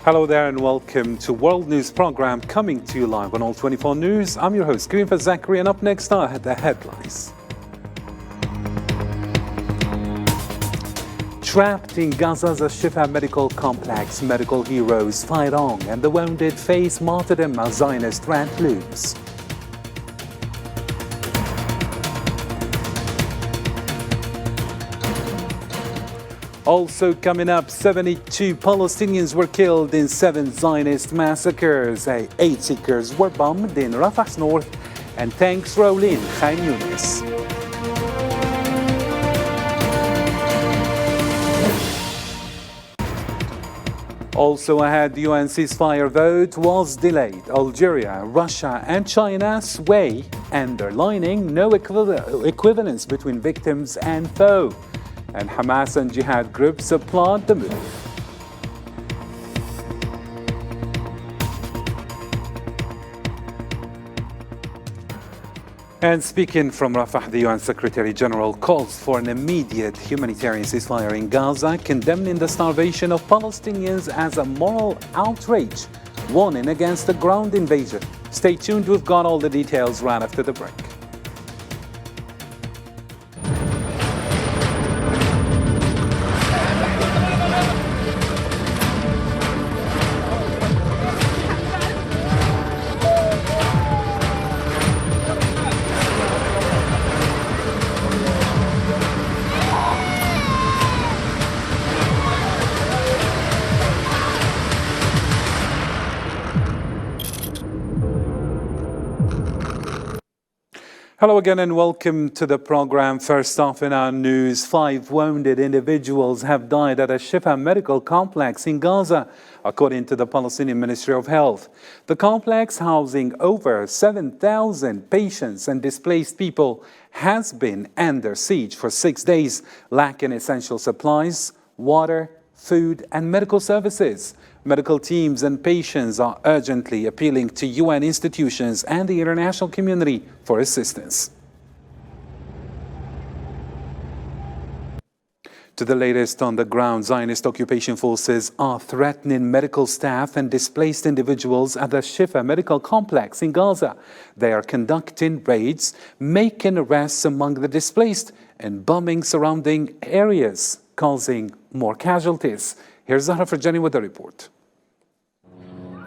Hello there and welcome to World News Program coming to you live on All 24 News. I'm your host, Karim Zachary, and up next are the headlines. Trapped in Gaza's Al-Shifa medical complex, medical heroes fight on and the wounded face martyrdom as Zionist threat looms. Also coming up, 72 Palestinians were killed in 7 Zionist massacres. 8 seekers were bombed in Rafah's north and tanks roll in Khan Yunis. Also ahead, the UN ceasefire vote was delayed. Algeria, Russia and China sway, underlining no equivalence between victims and foe. And Hamas and jihad groups applaud the move. And speaking from Rafah, the UN Secretary General calls for an immediate humanitarian ceasefire in Gaza, condemning the starvation of Palestinians as a moral outrage, warning against the ground invasion. Stay tuned, we've got all the details right after the break. Hello again and welcome to the program. First off in our news, 5 wounded individuals have died at a Shifa medical complex in Gaza, according to the Palestinian Ministry of Health. The complex, housing over 7,000 patients and displaced people, has been under siege for 6 days, lacking essential supplies, water, food and medical services. Medical teams and patients are urgently appealing to UN institutions and the international community for assistance. To the latest on the ground, Zionist occupation forces are threatening medical staff and displaced individuals at the Shifa medical complex in Gaza. They are conducting raids, making arrests among the displaced and bombing surrounding areas, causing more casualties. Here's Zahra Farjani with the report.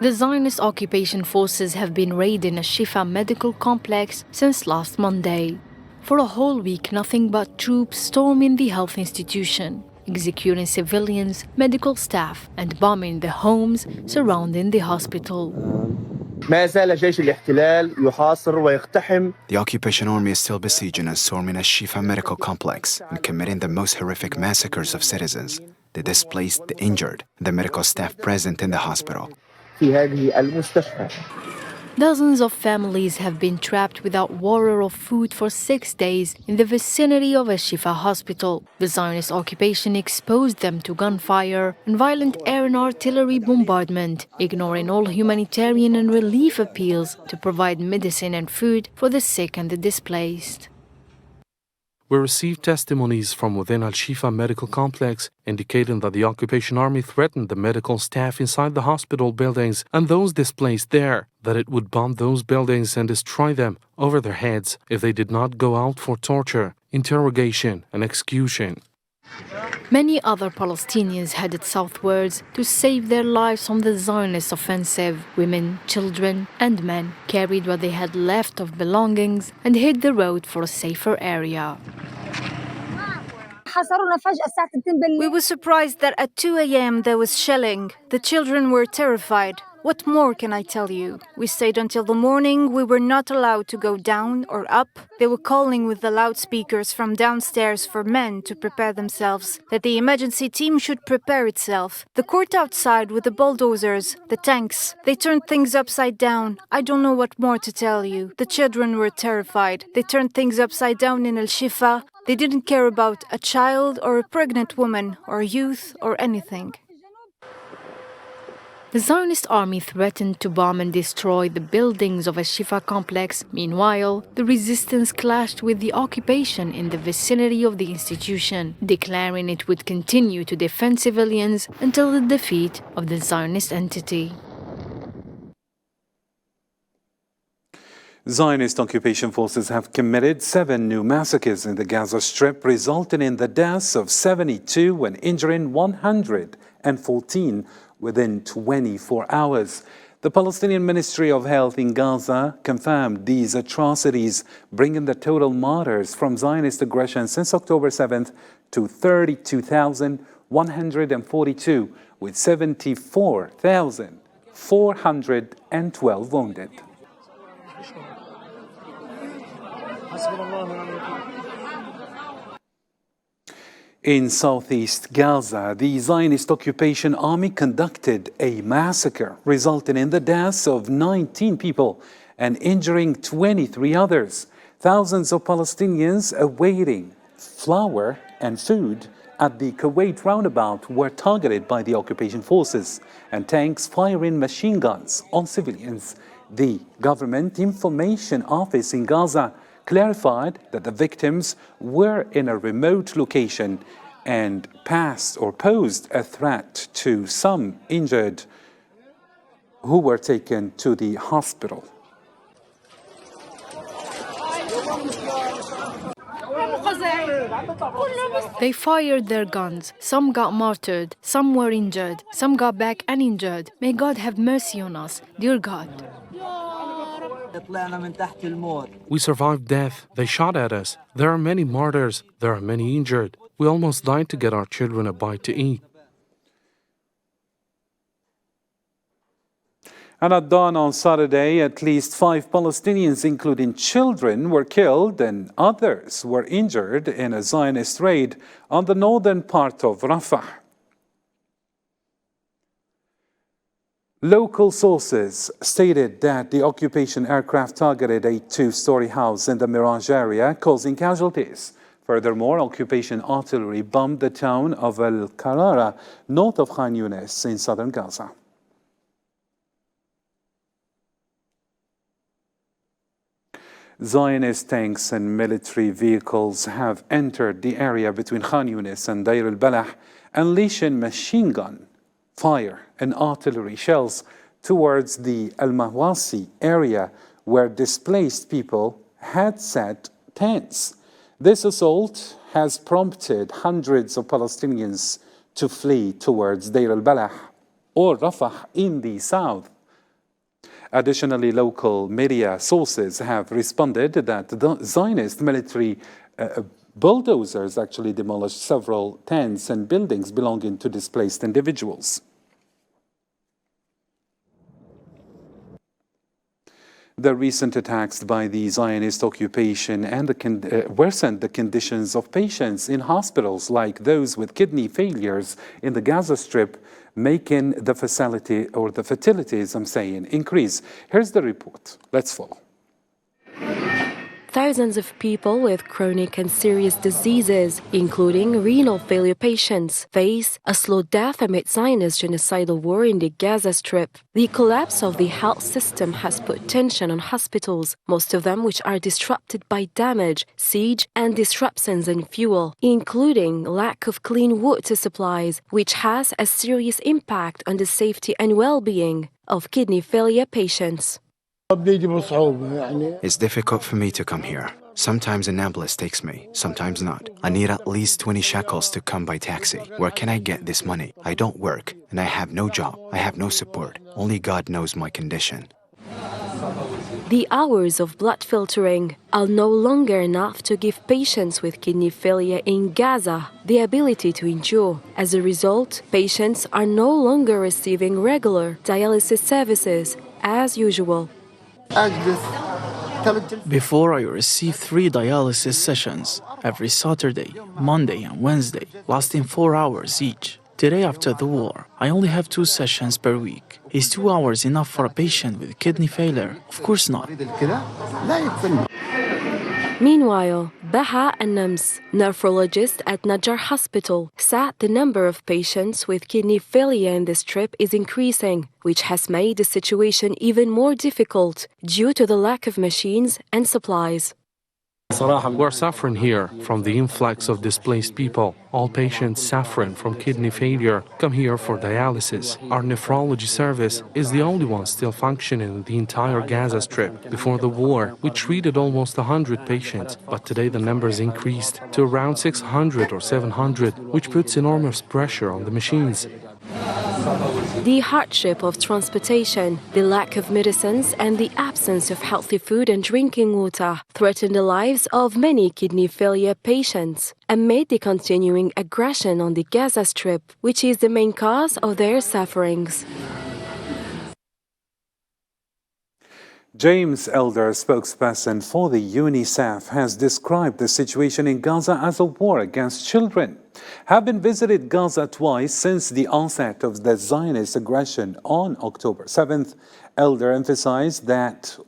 The Zionist occupation forces have been raiding a Shifa medical complex since last Monday. For a whole week, nothing but troops storming the health institution, executing civilians, medical staff, and bombing the homes surrounding the hospital. The occupation army is still besieging and storming a Shifa medical complex and committing the most horrific massacres of citizens, the displaced, the injured, the medical staff present in the hospital. Dozens of families have been trapped without water or food for 6 days in the vicinity of a Shifa hospital. The Zionist occupation exposed them to gunfire and violent air and artillery bombardment, ignoring all humanitarian and relief appeals to provide medicine and food for the sick and the displaced. We received testimonies from within Al-Shifa medical complex indicating that the occupation army threatened the medical staff inside the hospital buildings and those displaced there, that it would bomb those buildings and destroy them over their heads if they did not go out for torture, interrogation and execution. Many other Palestinians headed southwards to save their lives from the Zionist offensive. Women, children and men carried what they had left of belongings and hit the road for a safer area. We were surprised that at 2 a.m. there was shelling. The children were terrified. What more can I tell you? We stayed until the morning. We were not allowed to go down or up. They were calling with the loudspeakers from downstairs for men to prepare themselves, that the emergency team should prepare itself. The court outside with the bulldozers, the tanks, they turned things upside down. I don't know what more to tell you. The children were terrified. They turned things upside down in Al-Shifa. They didn't care about a child or a pregnant woman or youth or anything. The Zionist army threatened to bomb and destroy the buildings of Al-Shifa complex. Meanwhile, the resistance clashed with the occupation in the vicinity of the institution, declaring it would continue to defend civilians until the defeat of the Zionist entity. Zionist occupation forces have committed 7 new massacres in the Gaza Strip, resulting in the deaths of 72 and injuring 114 within 24 hours. The Palestinian Ministry of Health in Gaza confirmed these atrocities, bringing the total martyrs from Zionist aggression since October 7th to 32,142, with 74,412 wounded. In southeast Gaza, the Zionist occupation army conducted a massacre, resulting in the deaths of 19 people and injuring 23 others. Thousands of Palestinians awaiting flour and food at the Kuwait roundabout were targeted by the occupation forces and tanks firing machine guns on civilians. The Government Information Office in Gaza clarified that the victims were in a remote location and posed a threat to some injured who were taken to the hospital. They fired their guns. Some got martyred, some were injured, some got back uninjured. May God have mercy on us, dear God. We survived death. They shot at us. There are many martyrs. There are many injured. We almost died to get our children a bite to eat. And at dawn on Saturday, at least 5 Palestinians, including children, were killed and others were injured in a Zionist raid on the northern part of Rafah. Local sources stated that the occupation aircraft targeted a 2-story house in the Mirage area, causing casualties. Furthermore, occupation artillery bombed the town of Al-Qarara, north of Khan Yunis in southern Gaza. Zionist tanks and military vehicles have entered the area between Khan Yunis and Deir al-Balah, unleashing machine gun fire and artillery shells towards the Al-Mawasi area where displaced people had set tents. This assault has prompted hundreds of Palestinians to flee towards Deir al-Balah or Rafah in the south. Additionally, local media sources have responded that the Zionist military bulldozers actually demolished several tents and buildings belonging to displaced individuals. The recent attacks by the Zionist occupation and worsened the conditions of patients in hospitals like those with kidney failures in the Gaza Strip, making the fatalities, increase. Here's the report. Let's follow. Thousands of people with chronic and serious diseases, including renal failure patients, face a slow death amid Zionist genocidal war in the Gaza Strip. The collapse of the health system has put tension on hospitals, most of them which are disrupted by damage, siege, and disruptions in fuel, including lack of clean water supplies, which has a serious impact on the safety and well-being of kidney failure patients. It's difficult for me to come here. Sometimes an ambulance takes me, sometimes not. I need at least 20 shekels to come by taxi. Where can I get this money? I don't work, and I have no job. I have no support. Only God knows my condition. The hours of blood filtering are no longer enough to give patients with kidney failure in Gaza the ability to endure. As a result, patients are no longer receiving regular dialysis services as usual. Before, I received 3 dialysis sessions every Saturday, Monday, and Wednesday, lasting 4 hours each. Today, after the war, I only have 2 sessions per week. Is 2 hours enough for a patient with kidney failure? Of course not. Meanwhile, Baha Annams, nephrologist at Najjar Hospital, said the number of patients with kidney failure in this trip is increasing, which has made the situation even more difficult due to the lack of machines and supplies. We're suffering here from the influx of displaced people. All patients suffering from kidney failure come here for dialysis. Our nephrology service is the only one still functioning in the entire Gaza Strip. Before the war, we treated almost 100 patients, but today the numbers increased to around 600 or 700, which puts enormous pressure on the machines. The hardship of transportation, the lack of medicines, and the absence of healthy food and drinking water threaten the lives of many kidney failure patients amid the continuing aggression on the Gaza Strip, which is the main cause of their sufferings. James Elder, spokesperson for the UNICEF, has described the situation in Gaza as a war against children. Having visited Gaza twice since the onset of the Zionist aggression on October 7th, Elder emphasized that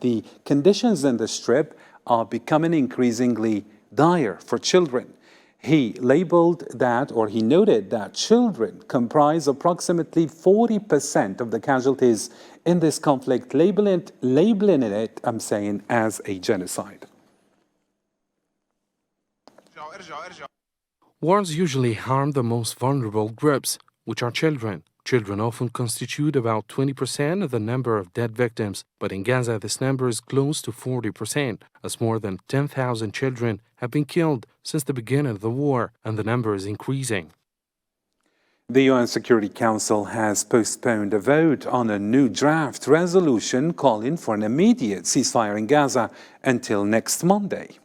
the conditions in the Strip are becoming increasingly dire for children. He noted that children comprise approximately 40% of the casualties in this conflict, labeling it as a genocide. Wars usually harm the most vulnerable groups, which are children. Children often constitute about 20% of the number of dead victims, but in Gaza this number is close to 40%, as more than 10,000 children have been killed since the beginning of the war, and the number is increasing. The UN Security Council has postponed a vote on a new draft resolution calling for an immediate ceasefire in Gaza until next Monday.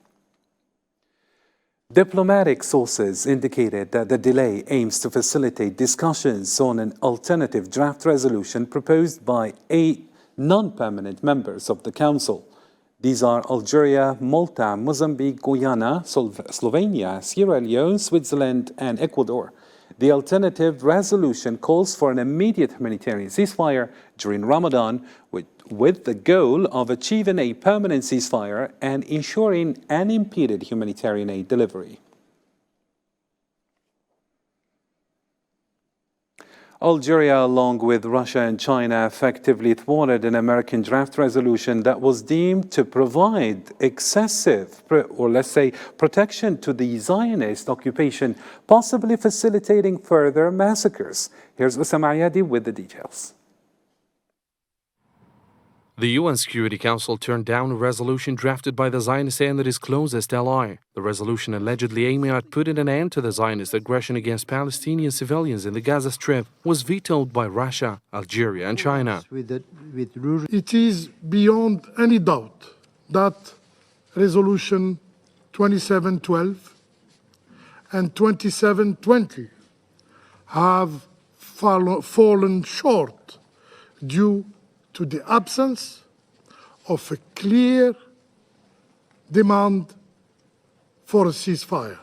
Diplomatic sources indicated that the delay aims to facilitate discussions on an alternative draft resolution proposed by 8 non-permanent members of the Council. These are Algeria, Malta, Mozambique, Guyana, Slovenia, Sierra Leone, Switzerland, and Ecuador. The alternative resolution calls for an immediate humanitarian ceasefire during Ramadan with the goal of achieving a permanent ceasefire and ensuring unimpeded humanitarian aid delivery. Algeria, along with Russia and China, effectively thwarted an American draft resolution that was deemed to provide excessive, protection to the Zionist occupation, possibly facilitating further massacres. Here's Osama Ayadi with the details. The UN Security Council turned down a resolution drafted by the Zionist and its closest ally. The resolution allegedly aiming at putting an end to the Zionist aggression against Palestinian civilians in the Gaza Strip was vetoed by Russia, Algeria, and China. It is beyond any doubt that Resolution 2712 and 2720 have fallen short due to the absence of a clear demand for a ceasefire.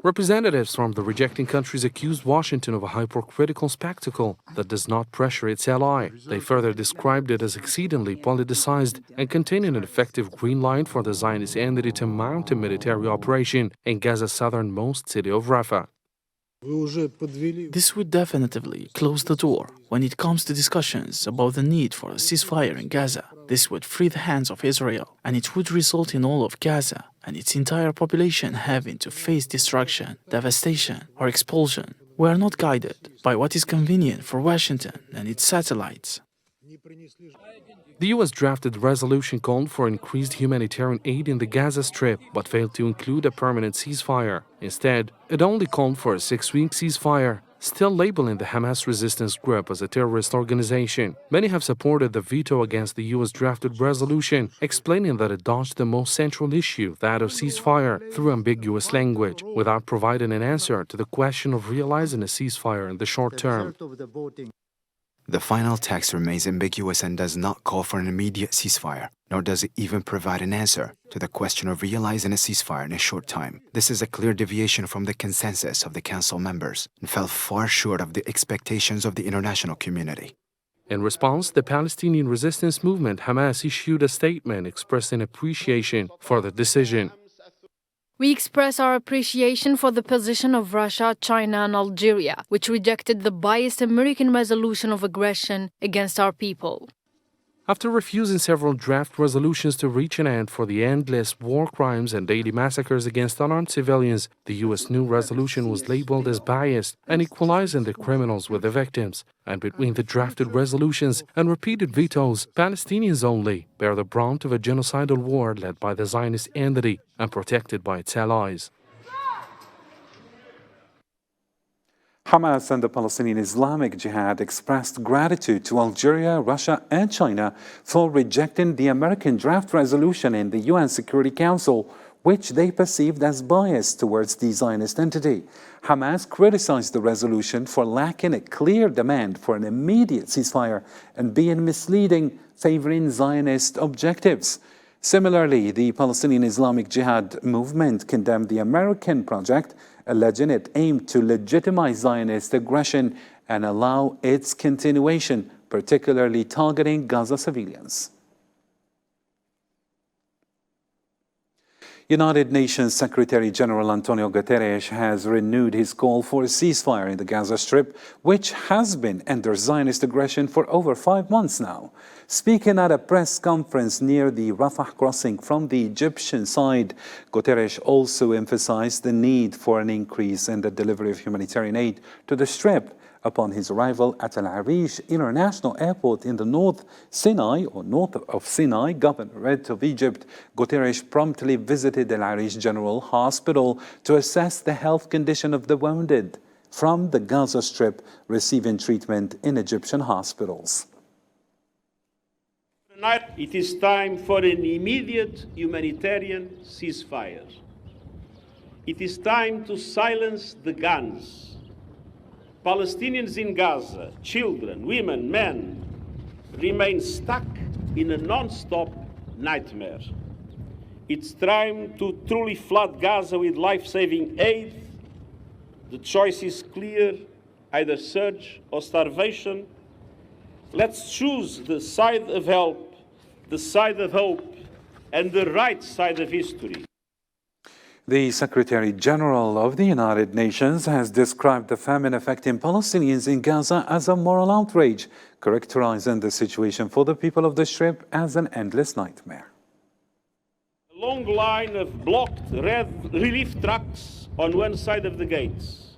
Representatives from the rejecting countries accused Washington of a hypocritical spectacle that does not pressure its ally. They further described it as exceedingly politicized and containing an effective green light for the Zionist entity to mount a military operation in Gaza's southernmost city of Rafah. This would definitively close the door when it comes to discussions about the need for a ceasefire in Gaza. This would free the hands of Israel, and it would result in all of Gaza and its entire population having to face destruction, devastation, or expulsion. We are not guided by what is convenient for Washington and its satellites. The U.S. drafted resolution called for increased humanitarian aid in the Gaza Strip, but failed to include a permanent ceasefire. Instead, it only called for a 6-week ceasefire, still labeling the Hamas resistance group as a terrorist organization. Many have supported the veto against the U.S. drafted resolution, explaining that it dodged the most central issue, that of ceasefire, through ambiguous language, without providing an answer to the question of realizing a ceasefire in the short term. The final text remains ambiguous and does not call for an immediate ceasefire, nor does it even provide an answer to the question of realizing a ceasefire in a short time. This is a clear deviation from the consensus of the Council members and fell far short of the expectations of the international community. In response, the Palestinian resistance movement Hamas issued a statement expressing appreciation for the decision. We express our appreciation for the position of Russia, China, and Algeria, which rejected the biased American resolution of aggression against our people. After refusing several draft resolutions to reach an end for the endless war crimes and daily massacres against unarmed civilians, the U.S. new resolution was labeled as biased and equalizing the criminals with the victims. And between the drafted resolutions and repeated vetoes, Palestinians only bear the brunt of a genocidal war led by the Zionist entity and protected by its allies. Hamas and the Palestinian Islamic Jihad expressed gratitude to Algeria, Russia, and China for rejecting the American draft resolution in the UN Security Council, which they perceived as biased towards the Zionist entity. Hamas criticized the resolution for lacking a clear demand for an immediate ceasefire and being misleading, favoring Zionist objectives. Similarly, the Palestinian Islamic Jihad movement condemned the American project, alleging it aimed to legitimize Zionist aggression and allow its continuation, particularly targeting Gaza civilians. United Nations Secretary-General Antonio Guterres has renewed his call for a ceasefire in the Gaza Strip, which has been under Zionist aggression for over 5 months now. Speaking at a press conference near the Rafah crossing from the Egyptian side, Guterres also emphasized the need for an increase in the delivery of humanitarian aid to the Strip. Upon his arrival at Al Arish International Airport in the north of Sinai Governorate of Egypt, Guterres promptly visited Al Arish General Hospital to assess the health condition of the wounded from the Gaza Strip receiving treatment in Egyptian hospitals. Tonight, it is time for an immediate humanitarian ceasefire. It is time to silence the guns. Palestinians in Gaza, children, women, men, remain stuck in a non-stop nightmare. It's time to truly flood Gaza with life-saving aid. The choice is clear, either surge or starvation. Let's choose the side of help, the side of hope, and the right side of history. The Secretary-General of the United Nations has described the famine affecting Palestinians in Gaza as a moral outrage, characterizing the situation for the people of the Strip as an endless nightmare. A long line of blocked red relief trucks on one side of the gates,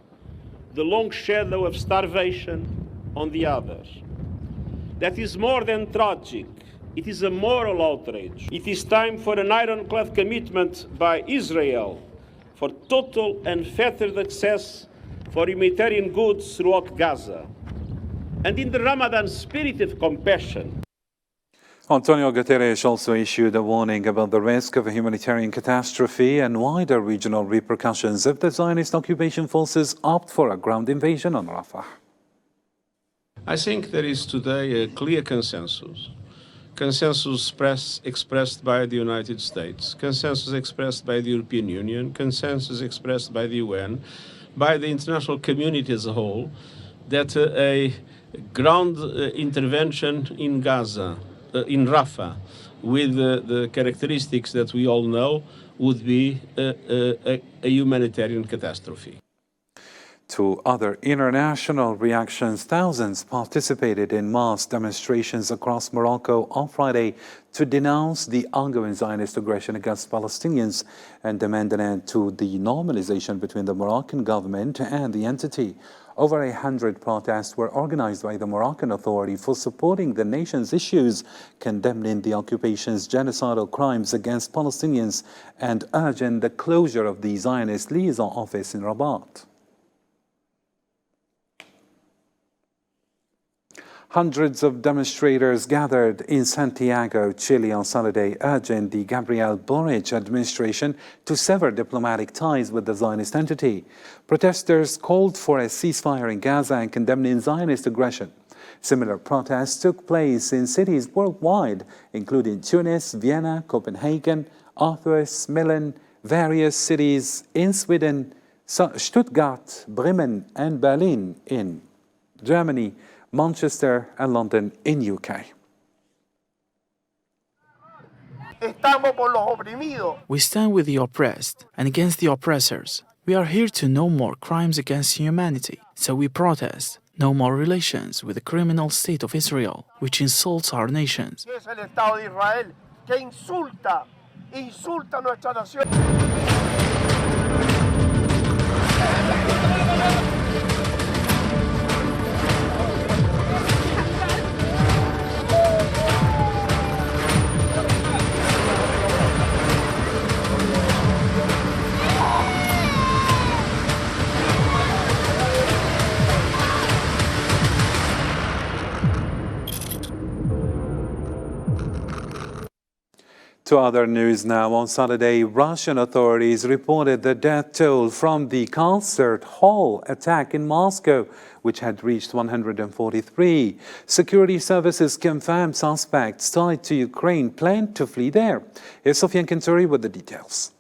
the long shadow of starvation on the other. That is more than tragic. It is a moral outrage. It is time for an ironclad commitment by Israel for total and unfettered access for humanitarian goods throughout Gaza. And in the Ramadan spirit of compassion, Antonio Guterres also issued a warning about the risk of a humanitarian catastrophe and wider regional repercussions if the Zionist occupation forces opt for a ground invasion on Rafah. I think there is today a clear consensus expressed by the United States, consensus expressed by the European Union, consensus expressed by the UN, by the international community as a whole, that a ground intervention in Gaza, in Rafah, with the characteristics that we all know, would be a humanitarian catastrophe. To other international reactions, thousands participated in mass demonstrations across Morocco on Friday to denounce the ongoing Zionist aggression against Palestinians and demand an end to the normalization between the Moroccan government and the entity. Over 100 protests were organized by the Moroccan Authority for supporting the nation's issues, condemning the occupation's genocidal crimes against Palestinians and urging the closure of the Zionist liaison office in Rabat. Hundreds of demonstrators gathered in Santiago, Chile on Saturday, urging the Gabriel Boric administration to sever diplomatic ties with the Zionist entity. Protesters called for a ceasefire in Gaza and condemning Zionist aggression. Similar protests took place in cities worldwide, including Tunis, Vienna, Copenhagen, Aarhus, Milan, various cities in Sweden, Stuttgart, Bremen, and Berlin in Germany. Manchester and London in UK. We stand with the oppressed and against the oppressors. We are here to no more crimes against humanity. So we protest no more relations with the criminal state of Israel, which insults our nations. To other news now. On Saturday, Russian authorities reported the death toll from the concert hall attack in Moscow, which had reached 143. Security services confirmed suspects tied to Ukraine planned to flee there. Here's Sofian Kinturi with the details.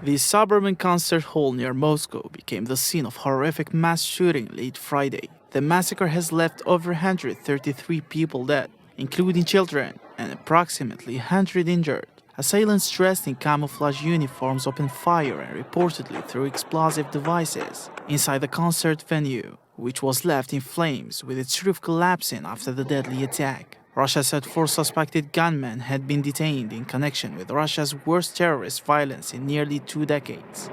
The suburban concert hall near Moscow became the scene of horrific mass shooting late Friday. The massacre has left over 133 people dead, including children, and approximately 100 injured. Assailants dressed in camouflage uniforms opened fire and reportedly threw explosive devices inside the concert venue, which was left in flames with its roof collapsing after the deadly attack. Russia said 4 suspected gunmen had been detained in connection with Russia's worst terrorist violence in nearly 2 decades.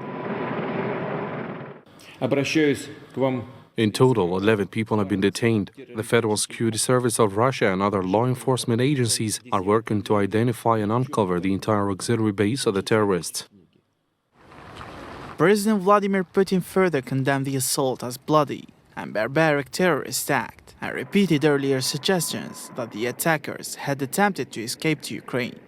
In total, 11 people have been detained. The Federal Security Service of Russia and other law enforcement agencies are working to identify and uncover the entire auxiliary base of the terrorists. President Vladimir Putin further condemned the assault as bloody and barbaric terrorist act and repeated earlier suggestions that the attackers had attempted to escape to Ukraine.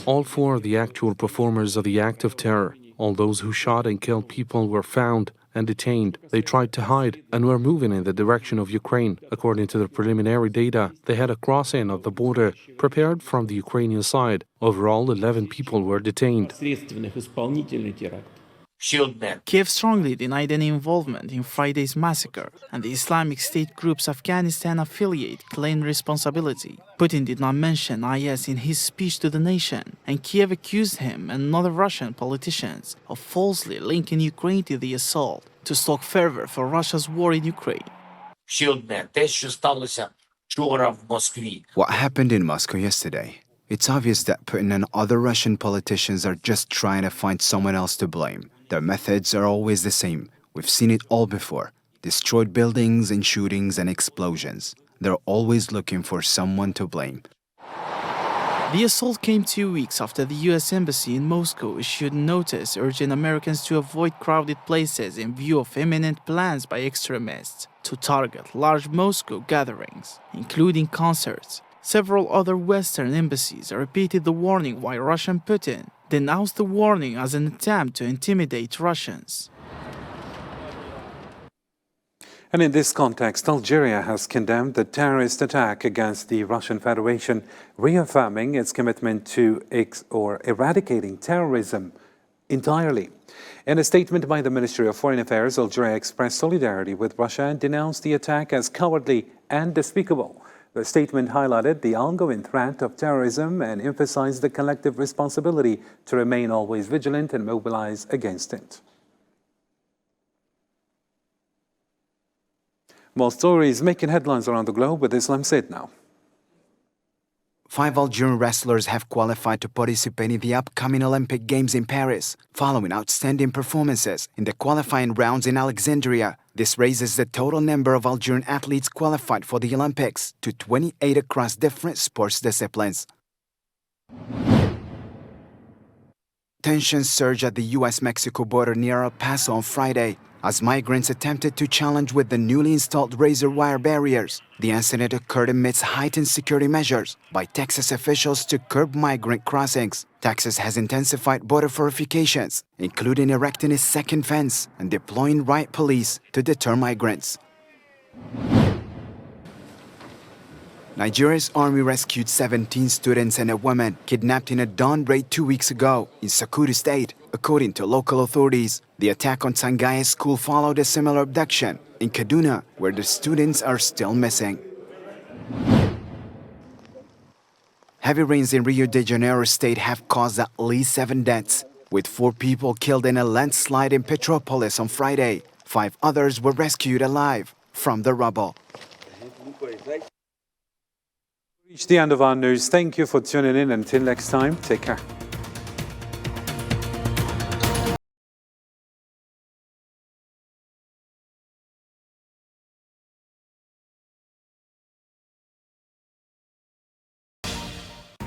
All 4 of the actual performers of the act of terror, all those who shot and killed people, were found and detained. They tried to hide and were moving in the direction of Ukraine. According to the preliminary data, they had a crossing of the border prepared from the Ukrainian side. Overall, 11 people were detained. Kiev strongly denied any involvement in Friday's massacre, and the Islamic State group's Afghanistan affiliate claimed responsibility. Putin did not mention IS in his speech to the nation, and Kiev accused him and other Russian politicians of falsely linking Ukraine to the assault to stoke fervor for Russia's war in Ukraine. What happened in Moscow yesterday? It's obvious that Putin and other Russian politicians are just trying to find someone else to blame. Their methods are always the same. We've seen it all before. Destroyed buildings and shootings and explosions. They're always looking for someone to blame. The assault came 2 weeks after the U.S. Embassy in Moscow issued notice urging Americans to avoid crowded places in view of imminent plans by extremists to target large Moscow gatherings, including concerts. Several other Western embassies repeated the warning, while Russian Putin denounced the warning as an attempt to intimidate Russians. And in this context, Algeria has condemned the terrorist attack against the Russian Federation, reaffirming its commitment to eradicating terrorism entirely. In a statement by the Ministry of Foreign Affairs, Algeria expressed solidarity with Russia and denounced the attack as cowardly and despicable. The statement highlighted the ongoing threat of terrorism and emphasized the collective responsibility to remain always vigilant and mobilize against it. More stories making headlines around the globe with Islam Said now. 5 Algerian wrestlers have qualified to participate in the upcoming Olympic Games in Paris, following outstanding performances in the qualifying rounds in Alexandria. This raises the total number of Algerian athletes qualified for the Olympics to 28 across different sports disciplines. Tensions surged at the U.S.-Mexico border near El Paso on Friday as migrants attempted to challenge with the newly installed razor wire barriers. The incident occurred amidst heightened security measures by Texas officials to curb migrant crossings. Texas has intensified border fortifications, including erecting a second fence and deploying riot police to deter migrants. Nigeria's army rescued 17 students and a woman kidnapped in a dawn raid 2 weeks ago in Sokoto State. According to local authorities, the attack on Sangaya school followed a similar abduction in Kaduna, where the students are still missing. Heavy rains in Rio de Janeiro state have caused at least 7 deaths, with 4 people killed in a landslide in Petropolis on Friday. 5 others were rescued alive from the rubble. Reached the end of our news. Thank you for tuning in. Until next time, take care.